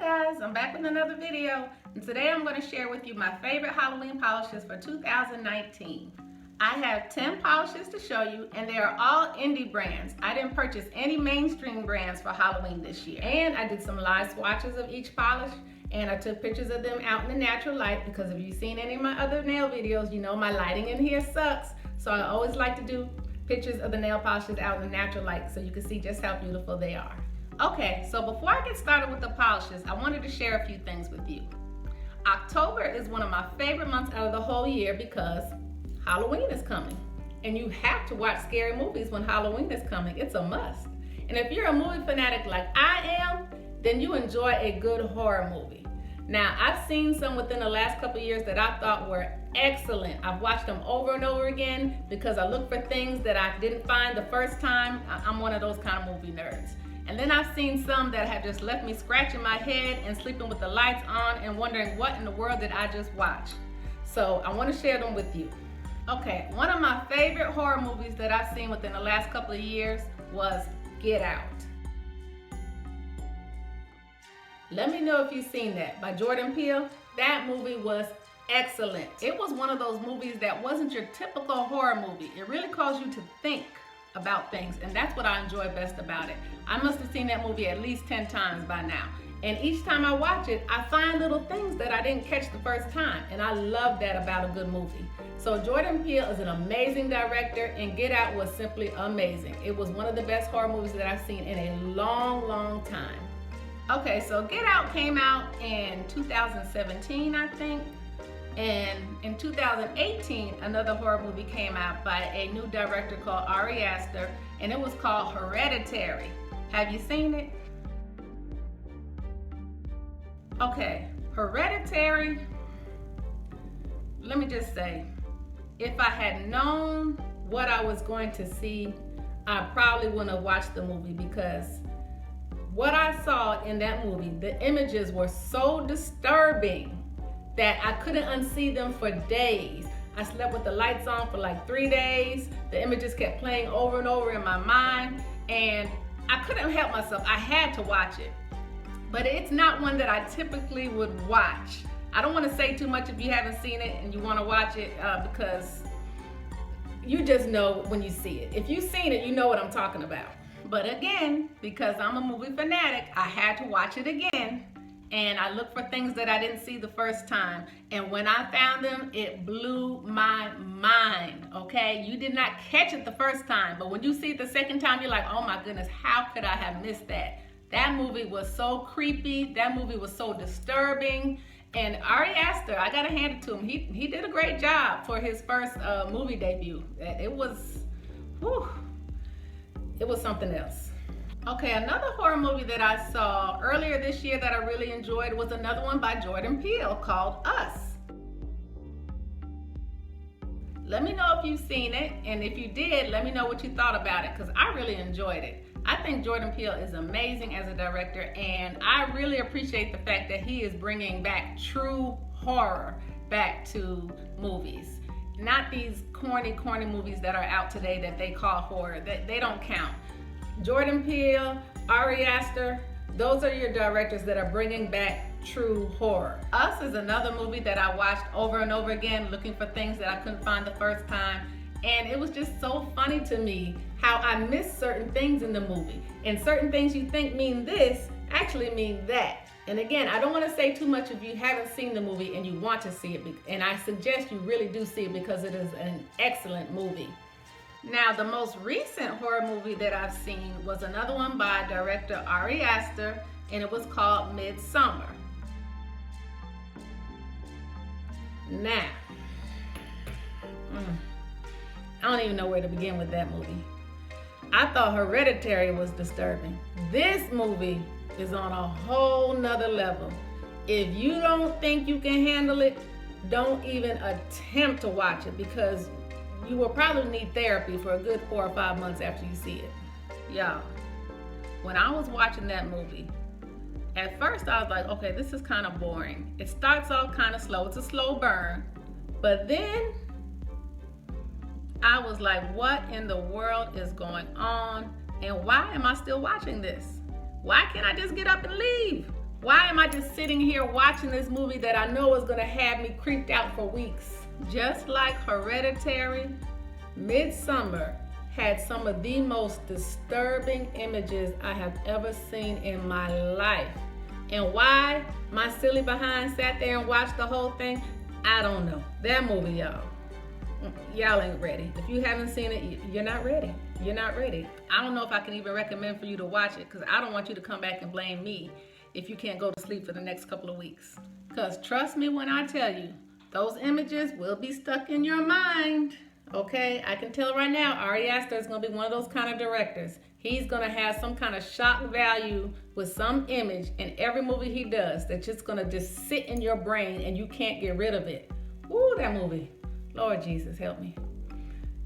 guys, I'm back with another video, and today I'm going to share with you my favorite Halloween polishes for 2019. I have 10 polishes to show you, and they are all indie brands. I didn't purchase any mainstream brands for Halloween this year. And I did some live swatches of each polish, and I took pictures of them out in the natural light because if you've seen any of my other nail videos, you know my lighting in here sucks. So I always like to do pictures of the nail polishes out in the natural light so you can see just how beautiful they are. Okay, so before I get started with the polishes, I wanted to share a few things with you. October is one of my favorite months out of the whole year because Halloween is coming. And you have to watch scary movies when Halloween is coming. It's a must. And if you're a movie fanatic like I am, then you enjoy a good horror movie. Now, I've seen some within the last couple of years that I thought were excellent. I've watched them over and over again because I look for things that I didn't find the first time. I'm one of those kind of movie nerds. And then I've seen some that have just left me scratching my head and sleeping with the lights on and wondering what in the world did I just watch. So I want to share them with you. Okay, one of my favorite horror movies that I've seen within the last couple of years was Get Out. Let me know if you've seen that, by Jordan Peele. That movie was excellent. It was one of those movies that wasn't your typical horror movie. It really caused you to think about things, and that's what I enjoy best about it. I must have seen that movie at least 10 times by now. And each time I watch it, I find little things that I didn't catch the first time, and I love that about a good movie. So Jordan Peele is an amazing director, and Get Out was simply amazing. It was one of the best horror movies that I've seen in a long, long time. Okay, so Get Out came out in 2017, I think. And in 2018, another horror movie came out by a new director called Ari Aster, and it was called Hereditary. Have you seen it? Okay, Hereditary, let me just say, if I had known what I was going to see, I probably wouldn't have watched the movie because what I saw in that movie, the images were so disturbing that I couldn't unsee them for days. I slept with the lights on for like 3 days. The images kept playing over and over in my mind, and I couldn't help myself. I had to watch it. But it's not one that I typically would watch. I don't want to say too much if you haven't seen it and you want to watch it because you just know when you see it. If you've seen it, you know what I'm talking about. But again, because I'm a movie fanatic, I had to watch it again. And I looked for things that I didn't see the first time. And when I found them, it blew my mind, okay? You did not catch it the first time, but when you see it the second time, you're like, oh my goodness, how could I have missed that? That movie was so creepy. That movie was so disturbing. And Ari Aster, I gotta hand it to him. He did a great job for his first movie debut. It was, whew, it was something else. Okay, another horror movie that I saw earlier this year that I really enjoyed was another one by Jordan Peele called Us. Let me know if you've seen it, and if you did, let me know what you thought about it, because I really enjoyed it. I think Jordan Peele is amazing as a director, and I really appreciate the fact that he is bringing back true horror back to movies. Not these corny movies that are out today that they call horror. They don't count. Jordan Peele, Ari Aster, those are your directors that are bringing back true horror. Us is another movie that I watched over and over again, looking for things that I couldn't find the first time. And it was just so funny to me how I missed certain things in the movie. And certain things you think mean this actually mean that. And again, I don't want to say too much if you haven't seen the movie and you want to see it. And I suggest you really do see it because it is an excellent movie. Now, the most recent horror movie that I've seen was another one by director Ari Aster, and it was called Midsommar. Now, I don't even know where to begin with that movie. I thought Hereditary was disturbing. This movie is on a whole nother level. If you don't think you can handle it, don't even attempt to watch it because you will probably need therapy for a good 4 or 5 months after you see it. Y'all, when I was watching that movie, at first I was like, okay, this is kind of boring. It starts off kind of slow. It's a slow burn. But then I was like, what in the world is going on? And why am I still watching this? Why can't I just get up and leave? Why am am I just sitting here watching this movie that I know is gonna have me creeped out for weeks? Just like Hereditary, Midsummer had some of the most disturbing images I have ever seen in my life. And why my silly behind sat there and watched the whole thing, I don't know. That movie, y'all ain't ready. If you haven't seen it, you're not ready. You're not ready. I don't know if I can even recommend for you to watch it, because I don't want you to come back and blame me if you can't go to sleep for the next couple of weeks. Because trust me when I tell you, those images will be stuck in your mind. Okay, I can tell right now, Ari Aster is going to be one of those kind of directors. He's going to have some kind of shock value with some image in every movie he does that's just going to just sit in your brain and you can't get rid of it. Ooh, that movie. Lord Jesus, help me.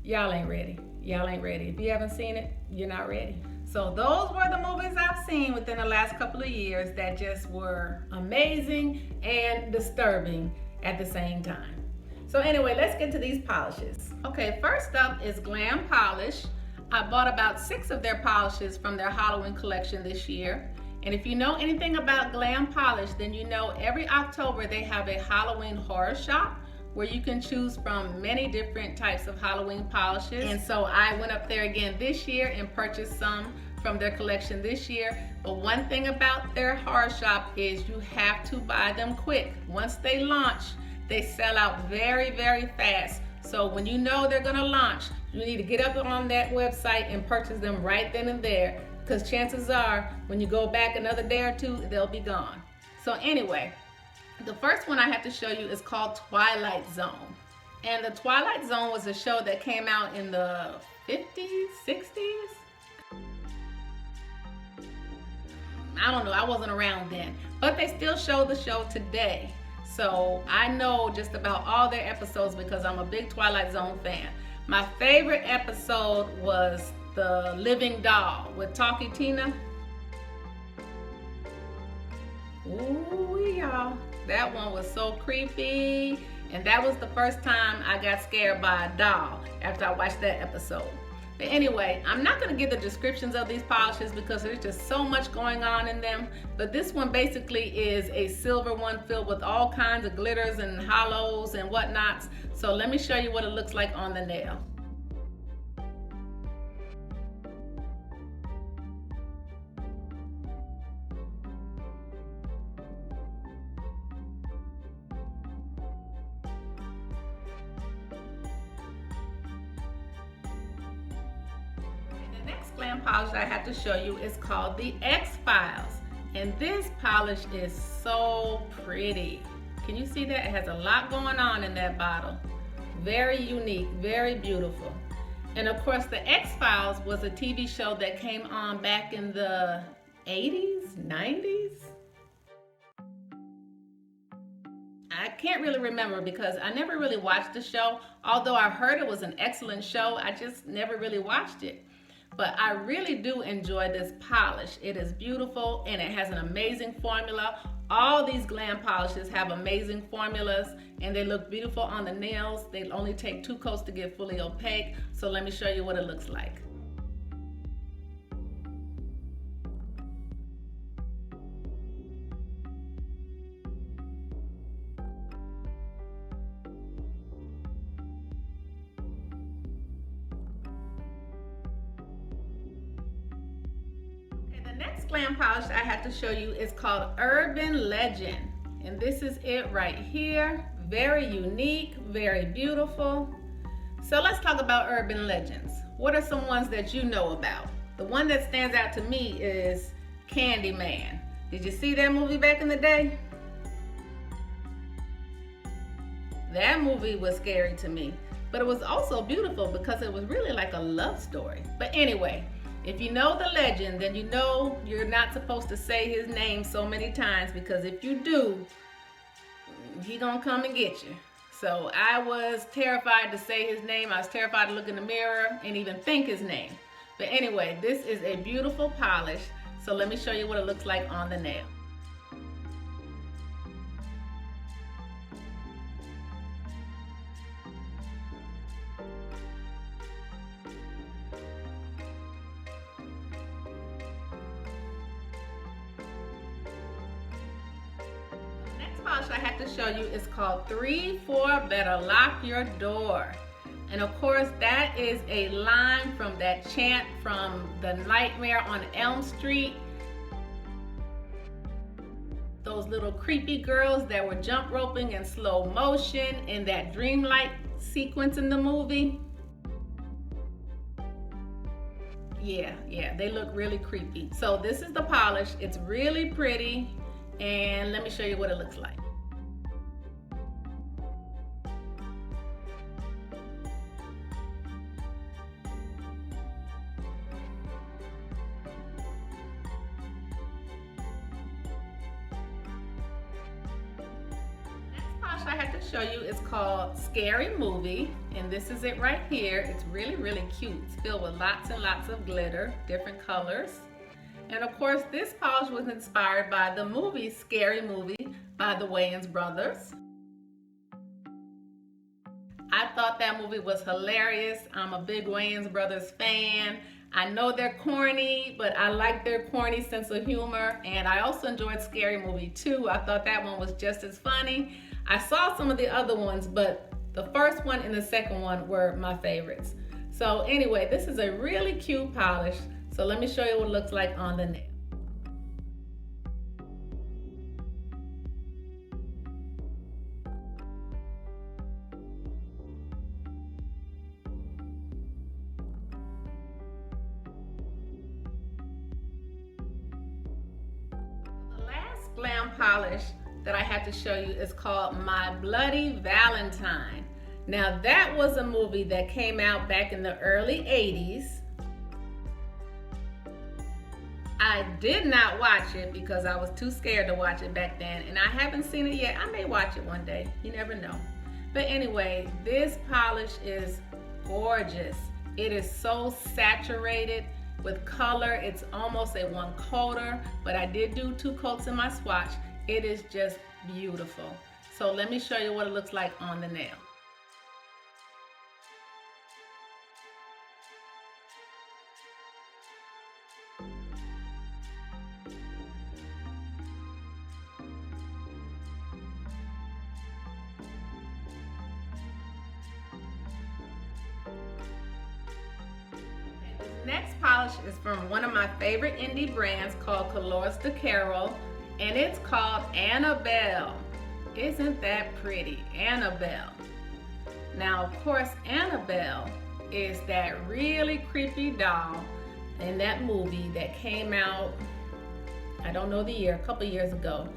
Y'all ain't ready. Y'all ain't ready. If you haven't seen it, you're not ready. So those were the movies I've seen within the last couple of years that just were amazing and disturbing at the same time. So anyway, let's get to these polishes. Okay, first up is Glam Polish. I bought about 6 of their polishes from their Halloween collection this year. And if you know anything about Glam Polish, then you know every October they have a Halloween horror shop where you can choose from many different types of Halloween polishes. And so I went up there again this year and purchased some from their collection this year. But one thing about their horror shop is you have to buy them quick. Once they launch, they sell out very, very fast. So when you know they're gonna launch, you need to get up on that website and purchase them right then and there, because chances are when you go back another day or two, they'll be gone. So anyway, the first one I have to show you is called Twilight Zone. And the Twilight Zone was a show that came out in the 50s, 60s? I don't know, I wasn't around then. But they still show the show today. So I know just about all their episodes because I'm a big Twilight Zone fan. My favorite episode was The Living Doll with Talkie Tina. Ooh, y'all. That one was so creepy. And that was the first time I got scared by a doll after I watched that episode. But anyway, I'm not going to give the descriptions of these polishes because there's just so much going on in them. But this one basically is a silver one filled with all kinds of glitters and hollows and whatnots. So let me show you what it looks like on the nail. Glam polish I have to show you is called the XFiles, and this polish is so pretty. Can you see that? It has a lot going on in that bottle. Very unique, very beautiful. And of course the XFiles was a TV show that came on back in the 80s, 90s. I can't really remember because I never really watched the show. Although I heard it was an excellent show, I just never really watched it. But I really do enjoy this polish. It is beautiful and it has an amazing formula. All these glam polishes have amazing formulas and they look beautiful on the nails. They only take 2 coats to get fully opaque. So let me show you what it looks like. The next glam polish I have to show you is called Urban Legend. And this is it right here. Very unique, very beautiful. So let's talk about Urban Legends. What are some ones that you know about? The one that stands out to me is Candyman. Did you see that movie back in the day? That movie was scary to me, but it was also beautiful because it was really like a love story. But anyway, if you know the legend, then you know you're not supposed to say his name so many times, because if you do, he gonna come and get you. So I was terrified to say his name. I was terrified to look in the mirror and even think his name. But anyway, this is a beautiful polish. So let me show you what it looks like on the nail. Polish I have to show you is called 3-4 Better Lock Your Door. And of course, that is a line from that chant from The Nightmare on Elm Street. Those little creepy girls that were jump roping in slow motion in that dreamlike sequence in the movie. Yeah, they look really creepy. So this is the polish. It's really pretty. And let me show you what it looks like. I have to show you is called Scary Movie, and this is it right here. It's really, really cute. It's filled with lots and lots of glitter, different colors. And of course, this polish was inspired by the movie Scary Movie by the Wayans brothers. I thought that movie was hilarious. I'm a big Wayans brothers fan. I know they're corny, but I like their corny sense of humor. And I also enjoyed Scary Movie too. I thought that one was just as funny. I saw some of the other ones, but the first one and the second one were my favorites. So anyway, this is a really cute polish. So let me show you what it looks like on the nail. The last glam polish that I have to show you is called My Bloody Valentine. Now that was a movie that came out back in the early 80s. I did not watch it because I was too scared to watch it back then, and I haven't seen it yet. I may watch it one day, you never know. But anyway, this polish is gorgeous. It is so saturated with color. It's almost a one coater, but I did do 2 coats in my swatch. It is just beautiful. So let me show you what it looks like on the nail. This next polish is from one of my favorite indie brands called Colors de Carol. And it's called Annabelle. Isn't that pretty? Annabelle. Now, of course, Annabelle is that really creepy doll in that movie that came out, I don't know the year, a couple years ago.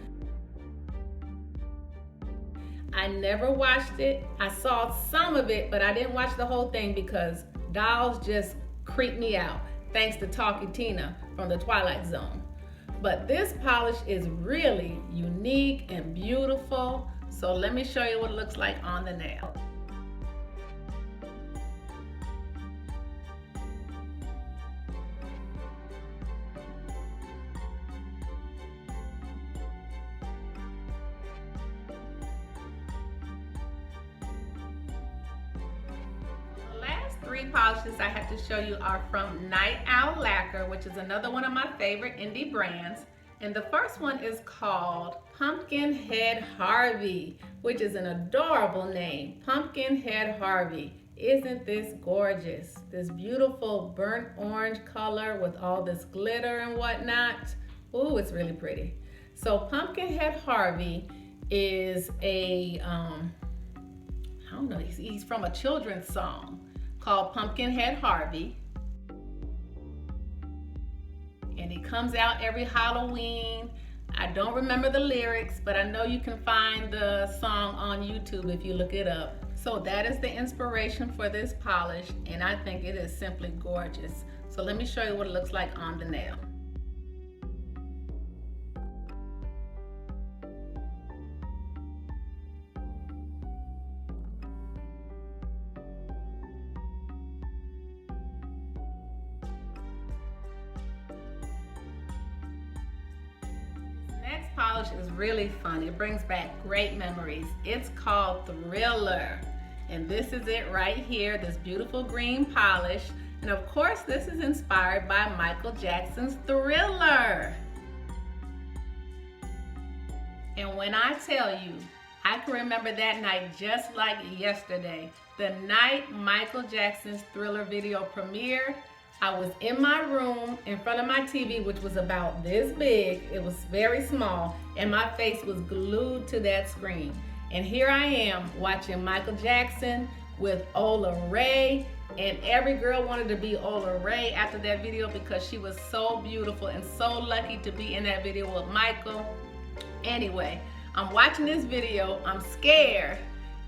I never watched it. I saw some of it, but I didn't watch the whole thing because dolls just creep me out, thanks to Talkie Tina from the Twilight Zone. But this polish is really unique and beautiful. So let me show you what it looks like on the nail. The last 3 polishes I have to show you are from Night Owl Lacquer, which is another one of my favorite indie brands. And the first one is called Pumpkinhead Harvey, which is an adorable name. Pumpkinhead Harvey. Isn't this gorgeous? This beautiful burnt orange color with all this glitter and whatnot. Ooh, it's really pretty. So Pumpkinhead Harvey is a, I don't know, he's from a children's song called Pumpkinhead Harvey. And he comes out every Halloween. I don't remember the lyrics, but I know you can find the song on YouTube if you look it up. So that is the inspiration for this polish, and I think it is simply gorgeous. So let me show you what it looks like on the nail. Next polish is really fun. It brings back great memories. It's called Thriller. And this is it right here, this beautiful green polish. And of course, this is inspired by Michael Jackson's Thriller. And when I tell you, I can remember that night just like yesterday. The night Michael Jackson's Thriller video premiered, I was in my room in front of my TV, which was about this big. It was very small, and my face was glued to that screen. And here I am watching Michael Jackson with Ola Ray, and every girl wanted to be Ola Ray after that video because she was so beautiful and so lucky to be in that video with Michael. Anyway, I'm watching this video, I'm scared.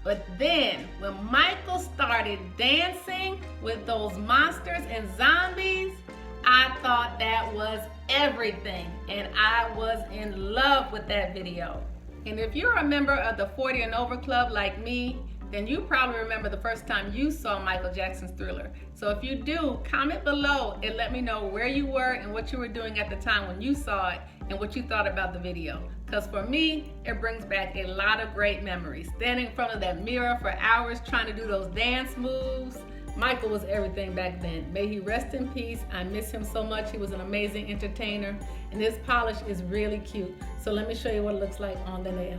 But then, when Michael started dancing with those monsters and zombies, I thought that was everything. And I was in love with that video. And if you're a member of the 40 and over club like me, then you probably remember the first time you saw Michael Jackson's Thriller. So if you do, comment below and let me know where you were and what you were doing at the time when you saw it and what you thought about the video. Because for me, it brings back a lot of great memories. Standing in front of that mirror for hours trying to do those dance moves. Michael was everything back then. May he rest in peace. I miss him so much. He was an amazing entertainer. And this polish is really cute. So let me show you what it looks like on the nail.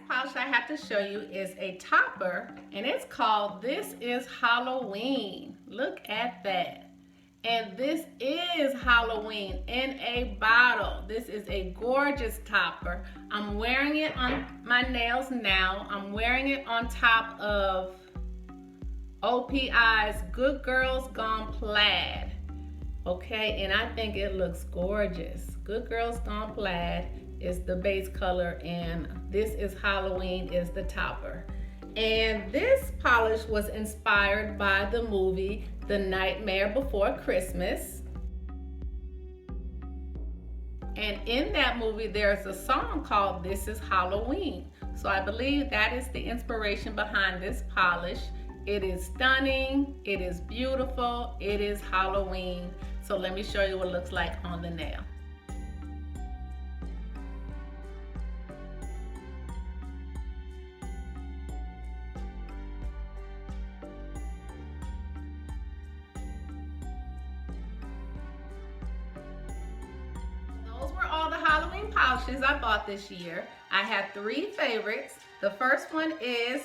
Polish I have to show you is a topper, and it's called This Is Halloween. Look at that. And this is Halloween in a bottle. This is a gorgeous topper. I'm wearing it on my nails now. I'm wearing it on top of OPI's Good Girls Gone Plaid. Okay, and I think it looks gorgeous. Good Girls Gone Plaid is the base color, and This Is Halloween is the topper. And this polish was inspired by the movie The Nightmare Before Christmas. And in that movie, there's a song called This Is Halloween. So I believe that is the inspiration behind this polish. It is stunning, it is beautiful, it is Halloween. So let me show you what it looks like on the nail. Halloween polishes I bought this year. I have 3 favorites. The first one is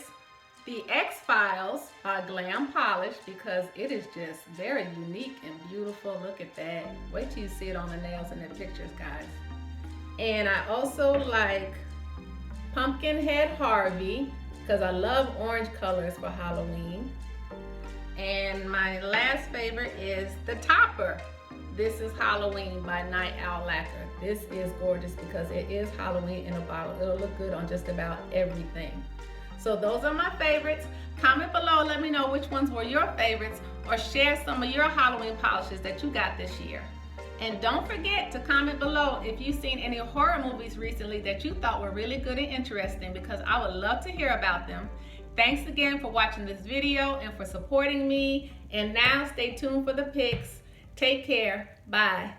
the XFiles by Glam Polish because it is just very unique and beautiful. Look at that. Wait till you see it on the nails and the pictures, guys. And I also like Pumpkinhead Harvey because I love orange colors for Halloween. And my last favorite is the topper. This Is Halloween by Night Owl Lacquer. This is gorgeous because it is Halloween in a bottle. It'll look good on just about everything. So those are my favorites. Comment below, let me know which ones were your favorites, or share some of your Halloween polishes that you got this year. And don't forget to comment below if you've seen any horror movies recently that you thought were really good and interesting, because I would love to hear about them. Thanks again for watching this video and for supporting me. And now stay tuned for the pics. Take care. Bye.